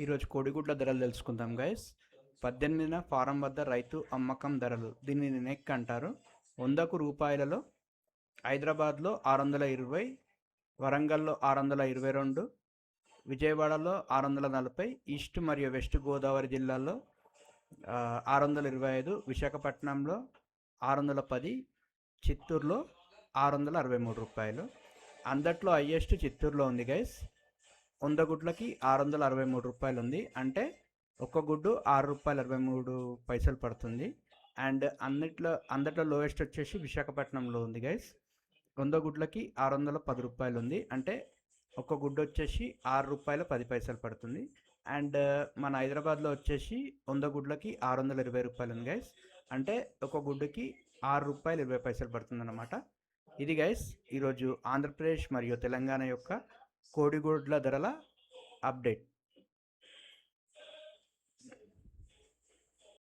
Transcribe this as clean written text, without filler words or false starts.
ఈరోజు కోడిగుడ్ల ధరలు తెలుసుకుందాం గైస్. 18న ఫారం వద్ద రైతు అమ్మకం ధరలు, దీనిని నెక్ అంటారు. 100కు రూపాయలలో హైదరాబాద్లో 620, వరంగల్లో 622, విజయవాడలో 640, ఈస్ట్ మరియు వెస్ట్ గోదావరి జిల్లాల్లో 625, విశాఖపట్నంలో 610, చిత్తూరులో 663 రూపాయలు. అందట్లో హైయెస్ట్ చిత్తూరులో ఉంది గైస్. 100 గుడ్లకి 663 రూపాయలు ఉంది, అంటే ఒక్క గుడ్డు 6 రూపాయలు 63 పడుతుంది. అండ్ అందట్లో లోయెస్ట్ వచ్చేసి విశాఖపట్నంలో ఉంది గైస్. 100 గుడ్లకి 610 రూపాయలు ఉంది, అంటే ఒక్క గుడ్డు వచ్చేసి 6 రూపాయల 10 పడుతుంది. అండ్ మన హైదరాబాద్లో వచ్చేసి 100 గుడ్లకి 620 రూపాయలు ఉంది గైస్, అంటే ఒక గుడ్డుకి 6 రూపాయలు 20 పడుతుంది అన్నమాట. ఇది గైస్ ఈరోజు ఆంధ్రప్రదేశ్ మరియు తెలంగాణ యొక్క కోడిగుడ్ల ధరల అప్డేట్.